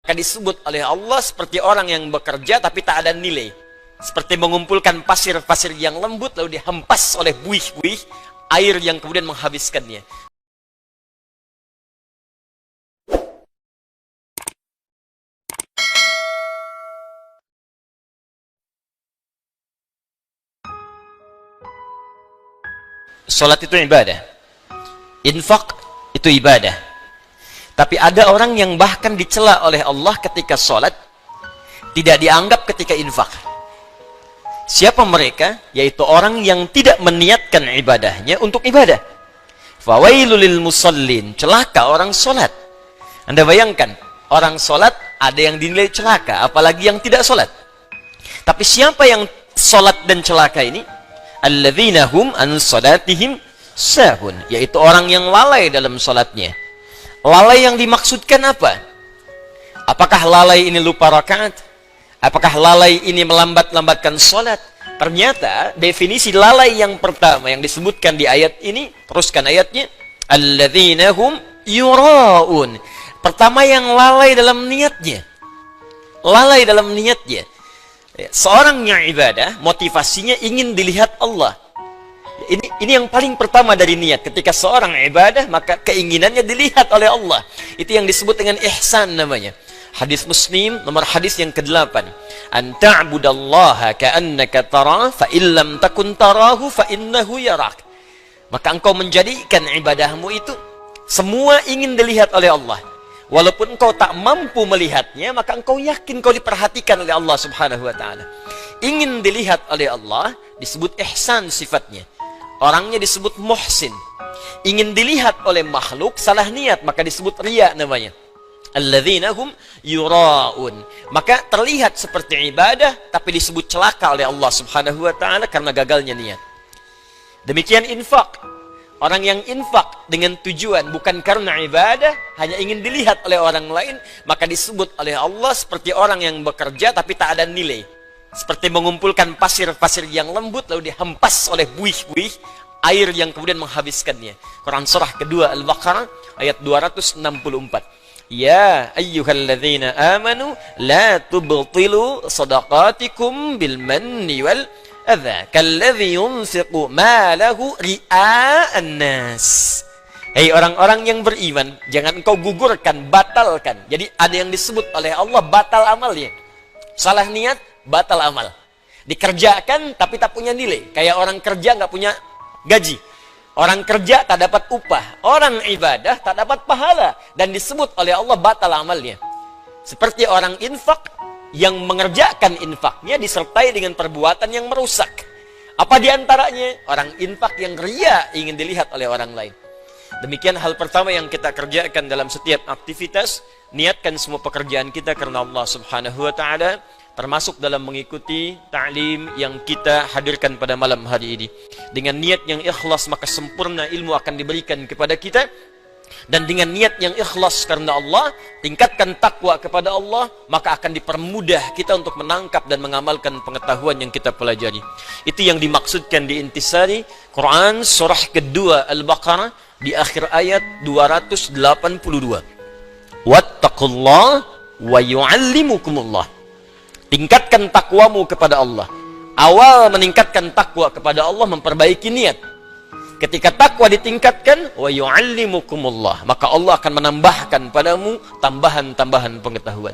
Maka disebut oleh Allah seperti orang yang bekerja tapi tak ada nilai. Seperti mengumpulkan pasir-pasir yang lembut lalu dihempas oleh buih-buih air yang kemudian menghabiskannya. Salat itu ibadah. Infak itu ibadah. Tapi ada orang yang bahkan dicela oleh Allah ketika salat, tidak dianggap ketika infak. Siapa mereka? Yaitu orang yang tidak meniatkan ibadahnya untuk ibadah. Fawailul lil musallin, celaka orang salat. Anda bayangkan, orang salat ada yang dinilai celaka, apalagi yang tidak salat. Tapi siapa yang salat dan celaka ini? Alladzina hum an salatihim sahun, yaitu orang yang lalai dalam salatnya. Lalai yang dimaksudkan apa? Apakah lalai ini lupa rakaat? Apakah lalai ini melambat-lambatkan salat? Ternyata definisi lalai yang pertama yang disebutkan di ayat ini, teruskan ayatnya, alladzina hum yuraun. Pertama yang lalai dalam niatnya. Lalai dalam niatnya. Seorang yang ibadah, motivasinya ingin dilihat Allah. Ini yang paling pertama dari niat. Ketika seorang ibadah, maka keinginannya dilihat oleh Allah. Itu yang disebut dengan ihsan namanya. Hadis Muslim, nomor hadis yang ke-8. An ta'budallaha ka'annaka tarah, fa illam takun tarahu fa innahu yarak. Maka engkau menjadikan ibadahmu itu semua ingin dilihat oleh Allah. Walaupun engkau tak mampu melihatnya, maka engkau yakin kau diperhatikan oleh Allah Subhanahu wa ta'ala. Ingin dilihat oleh Allah disebut ihsan sifatnya. Orangnya disebut muhsin. Ingin dilihat oleh makhluk, salah niat, maka disebut riya namanya. Alladzina hum yuraun. Maka terlihat seperti ibadah, tapi disebut celaka oleh Allah Subhanahu wa ta'ala karena gagalnya niat. Demikian infak. Orang yang infak dengan tujuan bukan karena ibadah, hanya ingin dilihat oleh orang lain, maka disebut oleh Allah seperti orang yang bekerja tapi tak ada nilai. Seperti mengumpulkan pasir-pasir yang lembut lalu dihempas oleh buih-buih air yang kemudian menghabiskannya. Quran surah kedua Al-Baqarah ayat 264. Ya ayyuhalladzina amanu la tubtilu sadaqatikum bil manni wal adza kalladzi yunfiqu malahu ria'an nas. Hei orang-orang yang beriman, jangan engkau gugurkan, batalkan. Jadi ada yang disebut oleh Allah batal amalnya. Salah niat, batal amal. Dikerjakan tapi tak punya nilai. Kayak orang kerja nggak punya gaji. Orang kerja tak dapat upah. Orang ibadah tak dapat pahala. Dan disebut oleh Allah batal amalnya. Seperti orang infak yang mengerjakan infaknya disertai dengan perbuatan yang merusak. Apa diantaranya? Orang infak yang riya ingin dilihat oleh orang lain. Demikian hal pertama yang kita kerjakan dalam setiap aktivitas. Niatkan semua pekerjaan kita karena Allah Subhanahu wa ta'ala. Termasuk dalam mengikuti ta'lim yang kita hadirkan pada malam hari ini. Dengan niat yang ikhlas, maka sempurna ilmu akan diberikan kepada kita. Dan dengan niat yang ikhlas karena Allah, tingkatkan takwa kepada Allah, maka akan dipermudah kita untuk menangkap dan mengamalkan pengetahuan yang kita pelajari. Itu yang dimaksudkan di intisari Quran surah kedua Al-Baqarah di akhir ayat 282. Wattaqullah wa yu'allimukumullah. Tingkatkan takwamu kepada Allah. Awal meningkatkan takwa kepada Allah, memperbaiki niat. Ketika takwa ditingkatkan, wa yu'allimukumullah, maka Allah akan menambahkan padamu tambahan-tambahan pengetahuan.